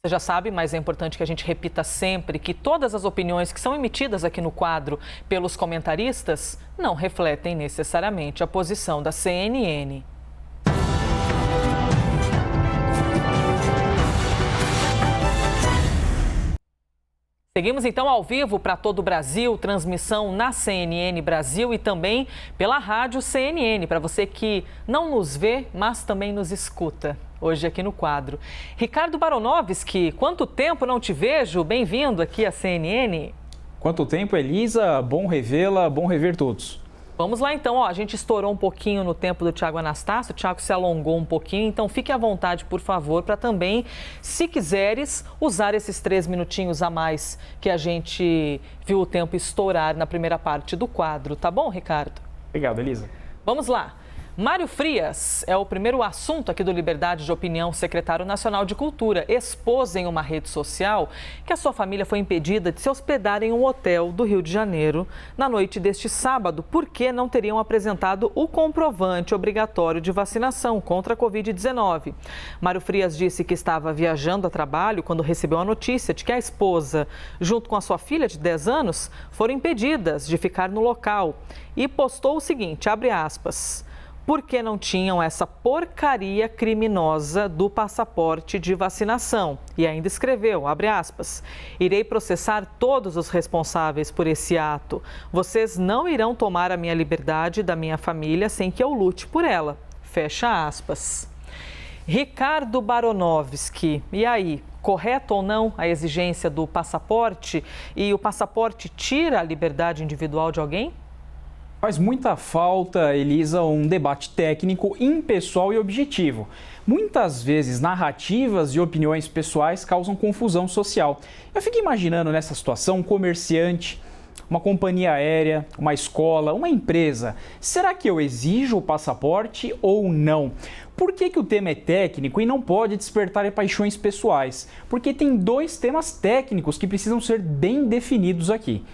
Você já sabe, mas é importante que a gente repita sempre que todas as opiniões que são emitidas aqui no quadro pelos comentaristas não refletem necessariamente a posição da CNN. Seguimos então ao vivo para todo o Brasil, transmissão na CNN Brasil e também pela rádio CNN, para você que não nos vê, mas também nos escuta. Hoje aqui no quadro. Ricardo Baronovski, quanto tempo não te vejo? Bem-vindo aqui à CNN. Quanto tempo, Elisa? Bom revê-la, bom rever todos. Vamos lá então, a gente estourou um pouquinho no tempo do Thiago Anastácio, o Thiago se alongou um pouquinho, então fique à vontade, por favor, para também, se quiseres, usar esses 3 minutinhos a mais que a gente viu o tempo estourar na primeira parte do quadro, tá bom, Ricardo? Obrigado, Elisa. Vamos lá. Mário Frias é o primeiro assunto aqui do Liberdade de Opinião. O secretário nacional de Cultura expôs em uma rede social que a sua família foi impedida de se hospedar em um hotel do Rio de Janeiro na noite deste sábado, porque não teriam apresentado o comprovante obrigatório de vacinação contra a Covid-19. Mário Frias disse que estava viajando a trabalho quando recebeu a notícia de que a esposa, junto com a sua filha de 10 anos, foram impedidas de ficar no local. E postou o seguinte, abre aspas, porque não tinham essa porcaria criminosa do passaporte de vacinação. E ainda escreveu, abre aspas, irei processar todos os responsáveis por esse ato. Vocês não irão tomar a minha liberdade da minha família sem que eu lute por ela. Fecha aspas. Ricardo Baronovski, e aí, correto ou não a exigência do passaporte? E o passaporte tira a liberdade individual de alguém? Faz muita falta, Elisa, um debate técnico, impessoal e objetivo. Muitas vezes, narrativas e opiniões pessoais causam confusão social. Eu fico imaginando nessa situação um comerciante, uma companhia aérea, uma escola, uma empresa. Será que eu exijo o passaporte ou não? Por que o tema é técnico e não pode despertar paixões pessoais? Porque tem 2 temas técnicos que precisam ser bem definidos aqui.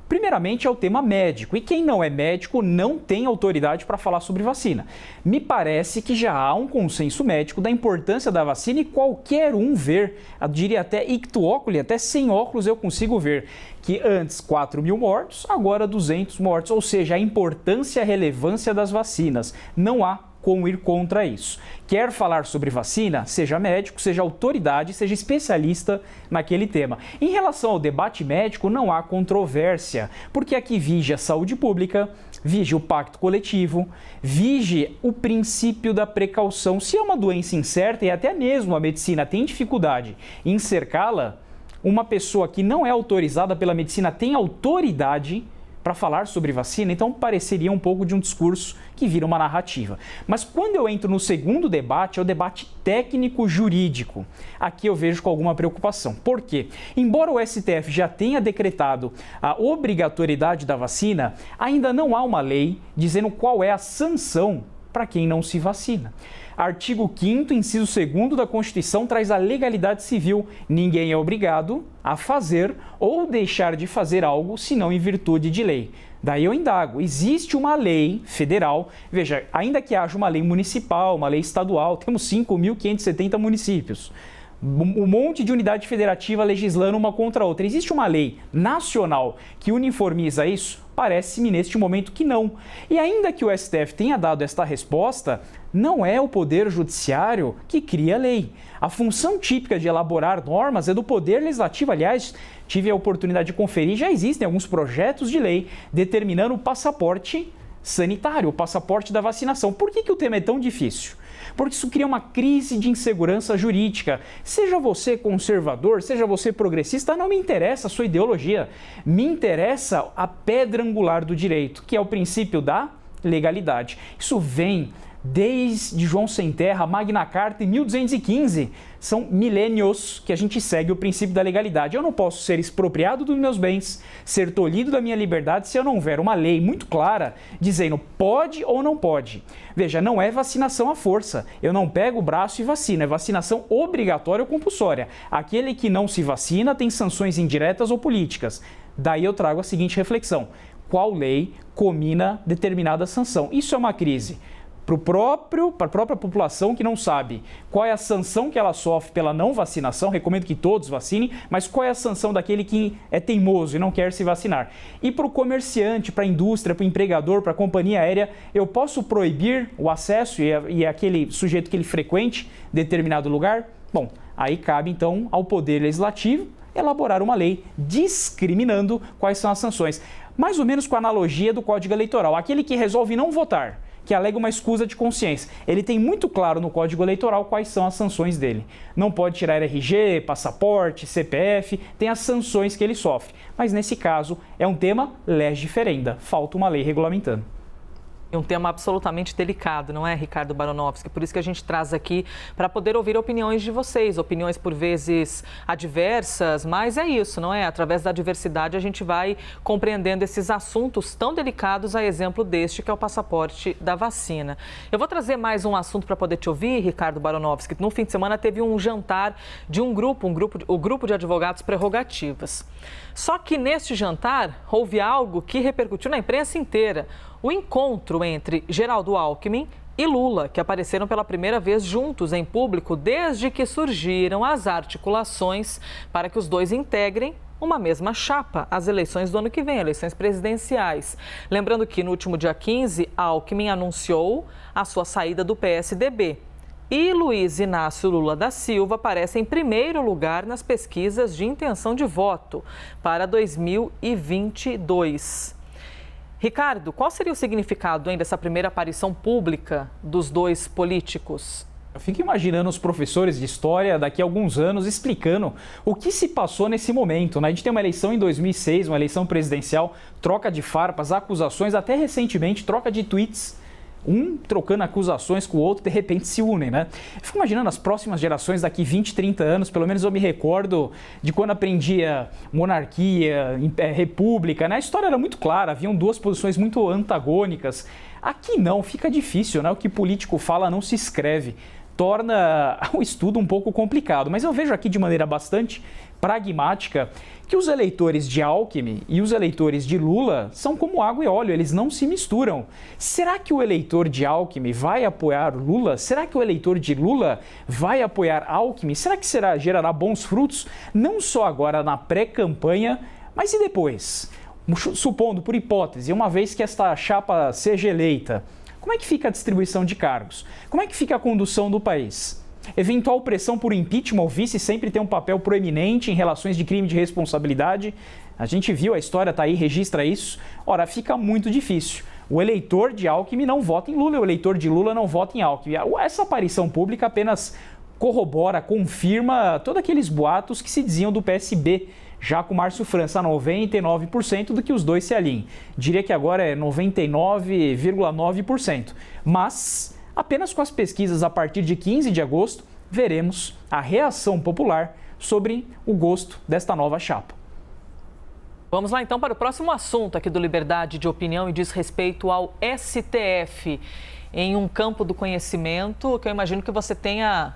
Primeiramente é o tema médico, e quem não é médico não tem autoridade para falar sobre vacina. Me parece que já há um consenso médico da importância da vacina e qualquer um ver, eu diria até ictu oculi, até sem óculos eu consigo ver, que antes 4.000 mortos, agora 200 mortos, ou seja, a importância e a relevância das vacinas. Não há como ir contra isso. Quer falar sobre vacina? Seja médico, seja autoridade, seja especialista naquele tema. Em relação ao debate médico, não há controvérsia, porque aqui vige a saúde pública, vige o pacto coletivo, vige o princípio da precaução. Se é uma doença incerta e até mesmo a medicina tem dificuldade em cercá-la, uma pessoa que não é autorizada pela medicina tem autoridade para falar sobre vacina, então pareceria um pouco de um discurso que vira uma narrativa. Mas quando eu entro no segundo debate, é o debate técnico-jurídico. Aqui eu vejo com alguma preocupação. Por quê? Embora o STF já tenha decretado a obrigatoriedade da vacina, ainda não há uma lei dizendo qual é a sanção para quem não se vacina. Artigo 5º, inciso 2º da Constituição traz a legalidade civil. Ninguém é obrigado a fazer ou deixar de fazer algo senão em virtude de lei. Daí eu indago, existe uma lei federal, veja, ainda que haja uma lei municipal, uma lei estadual, temos 5.570 municípios. Um monte de unidade federativa legislando uma contra a outra. Existe uma lei nacional que uniformiza isso? Parece-me neste momento que não. E ainda que o STF tenha dado esta resposta, não é o Poder Judiciário que cria a lei. A função típica de elaborar normas é do Poder Legislativo. Aliás, tive a oportunidade de conferir, já existem alguns projetos de lei determinando o passaporte sanitário, o passaporte da vacinação. Por que o tema é tão difícil? Porque isso cria uma crise de insegurança jurídica. Seja você conservador, seja você progressista, não me interessa a sua ideologia. Me interessa a pedra angular do direito, que é o princípio da legalidade. Isso vem desde João Sem Terra, Magna Carta, em 1215. São milênios que a gente segue o princípio da legalidade. Eu não posso ser expropriado dos meus bens, ser tolhido da minha liberdade se eu não houver uma lei muito clara dizendo pode ou não pode. Veja, não é vacinação à força. Eu não pego o braço e vacino. É vacinação obrigatória ou compulsória. Aquele que não se vacina tem sanções indiretas ou políticas. Daí eu trago a seguinte reflexão. Qual lei comina determinada sanção? Isso é uma crise para a própria população que não sabe qual é a sanção que ela sofre pela não vacinação. Recomendo que todos vacinem, mas qual é a sanção daquele que é teimoso e não quer se vacinar? E para o comerciante, para a indústria, para o empregador, para a companhia aérea, eu posso proibir o acesso e aquele sujeito que ele frequente determinado lugar? Bom, aí cabe então ao Poder Legislativo elaborar uma lei discriminando quais são as sanções. Mais ou menos com a analogia do Código Eleitoral. Aquele que resolve não votar, que alega uma escusa de consciência, ele tem muito claro no Código Eleitoral quais são as sanções dele. Não pode tirar RG, passaporte, CPF, tem as sanções que ele sofre. Mas nesse caso é um tema lege ferenda, falta uma lei regulamentando. É um tema absolutamente delicado, não é, Ricardo Baronovski? Por isso que a gente traz aqui para poder ouvir opiniões de vocês, opiniões por vezes adversas, mas é isso, não é? Através da diversidade a gente vai compreendendo esses assuntos tão delicados, a exemplo deste, que é o passaporte da vacina. Eu vou trazer mais um assunto para poder te ouvir, Ricardo Baronovski. No fim de semana teve um jantar de o grupo de advogados prerrogativas. Só que neste jantar houve algo que repercutiu na imprensa inteira. O encontro entre Geraldo Alckmin e Lula, que apareceram pela primeira vez juntos em público desde que surgiram as articulações para que os dois integrem uma mesma chapa às eleições do ano que vem, eleições presidenciais. Lembrando que no último dia 15, Alckmin anunciou a sua saída do PSDB. E Luiz Inácio Lula da Silva aparece em primeiro lugar nas pesquisas de intenção de voto para 2022. Ricardo, qual seria o significado dessa primeira aparição pública dos dois políticos? Eu fico imaginando os professores de história daqui a alguns anos explicando o que se passou nesse momento, né? A gente tem uma eleição em 2006, uma eleição presidencial, troca de farpas, acusações, até recentemente troca de tweets. Um trocando acusações com o outro, de repente se unem, né? Eu fico imaginando as próximas gerações daqui 20, 30 anos, pelo menos eu me recordo de quando aprendia monarquia, república, né? A história era muito clara, haviam duas posições muito antagônicas. Aqui não, fica difícil, né? O que político fala não se escreve. Torna o estudo um pouco complicado, mas eu vejo aqui de maneira bastante pragmática que os eleitores de Alckmin e os eleitores de Lula são como água e óleo, eles não se misturam. Será que o eleitor de Alckmin vai apoiar Lula? Será que o eleitor de Lula vai apoiar Alckmin? Será que gerará bons frutos, não só agora na pré-campanha, mas e depois? Supondo, por hipótese, uma vez que esta chapa seja eleita, como é que fica a distribuição de cargos? Como é que fica a condução do país? Eventual pressão por impeachment, o vice sempre tem um papel proeminente em relações de crime de responsabilidade. A gente viu, a história está aí, registra isso. Ora, fica muito difícil. O eleitor de Alckmin não vota em Lula, o eleitor de Lula não vota em Alckmin. Essa aparição pública apenas corrobora, confirma todos aqueles boatos que se diziam do PSB, já com Márcio França, 99% do que os dois se alinhem. Diria que agora é 99,9%. Mas apenas com as pesquisas a partir de 15 de agosto, veremos a reação popular sobre o gosto desta nova chapa. Vamos lá então para o próximo assunto aqui do Liberdade de Opinião e diz respeito ao STF. Em um campo do conhecimento que eu imagino que você tenha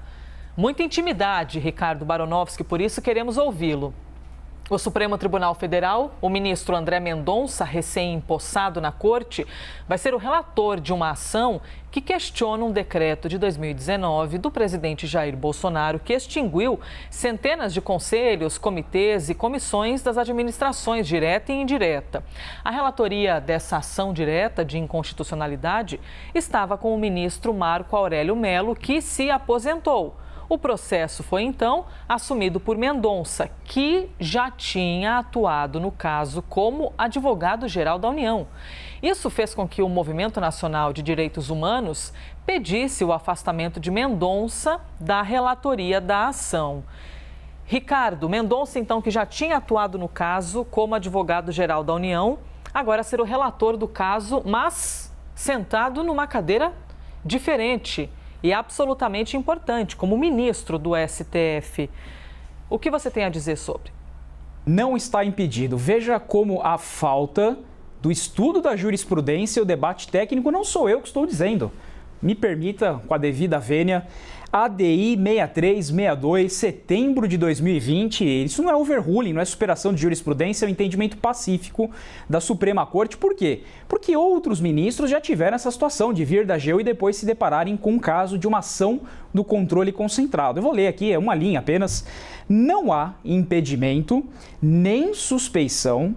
muita intimidade, Ricardo Baronovski, por isso queremos ouvi-lo. O Supremo Tribunal Federal, o ministro André Mendonça, recém-empossado na corte, vai ser o relator de uma ação que questiona um decreto de 2019 do presidente Jair Bolsonaro que extinguiu centenas de conselhos, comitês e comissões das administrações direta e indireta. A relatoria dessa ação direta de inconstitucionalidade estava com o ministro Marco Aurélio Mello, que se aposentou. O processo foi, então, assumido por Mendonça, que já tinha atuado no caso como advogado-geral da União. Isso fez com que o Movimento Nacional de Direitos Humanos pedisse o afastamento de Mendonça da relatoria da ação. Ricardo, Mendonça, então, que já tinha atuado no caso como advogado-geral da União, agora será o relator do caso, mas sentado numa cadeira diferente e absolutamente importante, como ministro do STF. O que você tem a dizer sobre? Não está impedido. Veja como a falta do estudo da jurisprudência e o debate técnico não sou eu que estou dizendo. me permita, com a devida vênia, ADI 6362, setembro de 2020, isso não é overruling, não é superação de jurisprudência, é um entendimento pacífico da Suprema Corte. Por quê? Porque outros ministros já tiveram essa situação de vir da AGU e depois se depararem com um caso de uma ação do controle concentrado. Eu vou ler aqui, é uma linha apenas. Não há impedimento nem suspeição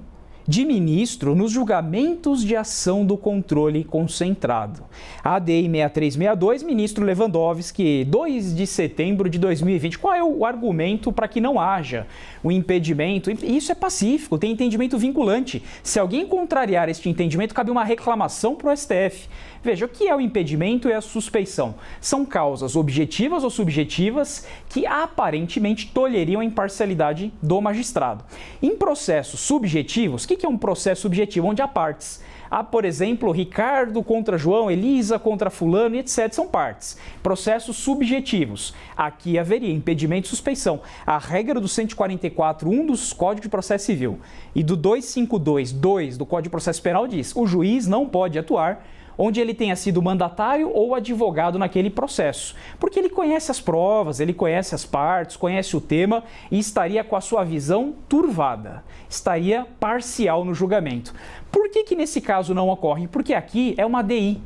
de ministro nos julgamentos de ação do controle concentrado. ADI 6362, ministro Lewandowski, 2 de setembro de 2020. Qual é o argumento para que não haja o impedimento? Isso é pacífico, tem entendimento vinculante. Se alguém contrariar este entendimento, cabe uma reclamação para o STF. Veja, o que é o impedimento e a suspeição? São causas objetivas ou subjetivas que aparentemente tolheriam a imparcialidade do magistrado. Em processos subjetivos, o que é um processo subjetivo? Onde há partes. Há, por exemplo, Ricardo contra João, Elisa contra fulano, etc. São partes. Processos subjetivos. Aqui haveria impedimento e suspeição. A regra do 144.1 dos Códigos de Processo Civil e do 252.2 do Código de Processo Penal diz: o juiz não pode atuar onde ele tenha sido mandatário ou advogado naquele processo, porque ele conhece as provas, ele conhece as partes, conhece o tema e estaria com a sua visão turvada, estaria parcial no julgamento. Por que nesse caso não ocorre? Porque aqui é uma ADI,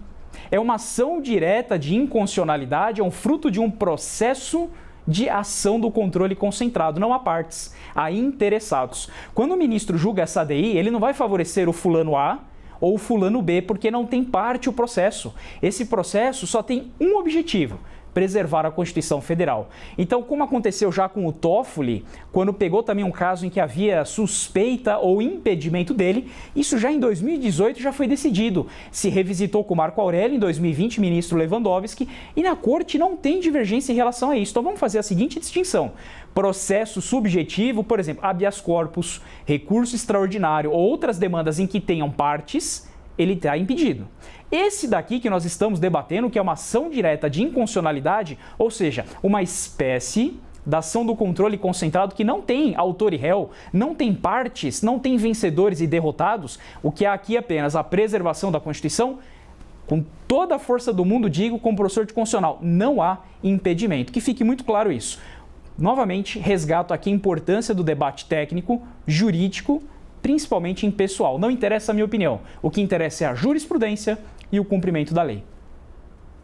é uma ação direta de inconstitucionalidade, é um fruto de um processo de ação do controle concentrado, não há partes, há interessados. Quando o ministro julga essa ADI, ele não vai favorecer o fulano A ou fulano B, porque não tem parte o processo. Esse processo só tem um objetivo: preservar a Constituição Federal. Então, como aconteceu já com o Toffoli, quando pegou também um caso em que havia suspeita ou impedimento dele, isso já em 2018 já foi decidido. Se revisitou com o Marco Aurélio, em 2020, ministro Lewandowski, e na Corte não tem divergência em relação a isso. Então, vamos fazer a seguinte distinção: processo subjetivo, por exemplo, habeas corpus, recurso extraordinário ou outras demandas em que tenham partes, ele está impedido. Esse daqui que nós estamos debatendo, que é uma ação direta de inconstitucionalidade, ou seja, uma espécie da ação do controle concentrado que não tem autor e réu, não tem partes, não tem vencedores e derrotados, o que há aqui apenas a preservação da Constituição. Com toda a força do mundo, digo, como professor de constitucional, não há impedimento. Que fique muito claro isso. Novamente, resgato aqui a importância do debate técnico, jurídico, principalmente em pessoal. Não interessa a minha opinião. O que interessa é a jurisprudência e o cumprimento da lei.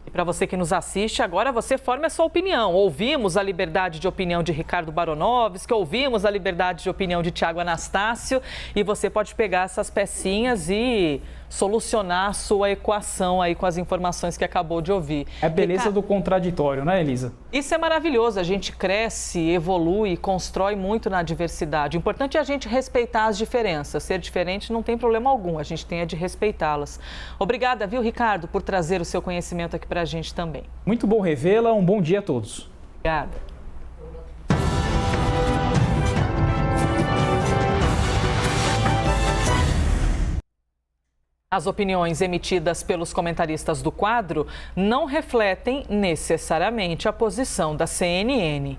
E para você que nos assiste, agora você forme a sua opinião. Ouvimos a liberdade de opinião de Ricardo Baronovski, ouvimos a liberdade de opinião de Tiago Anastácio, e você pode pegar essas pecinhas e solucionar a sua equação aí com as informações que acabou de ouvir. É a beleza do contraditório, né, Elisa? Isso é maravilhoso, a gente cresce, evolui, constrói muito na diversidade. O importante é a gente respeitar as diferenças. Ser diferente não tem problema algum, a gente tem de respeitá-las. Obrigada, viu, Ricardo, por trazer o seu conhecimento aqui para a gente também. Muito bom revê-la, um bom dia a todos. Obrigada. As opiniões emitidas pelos comentaristas do quadro não refletem necessariamente a posição da CNN.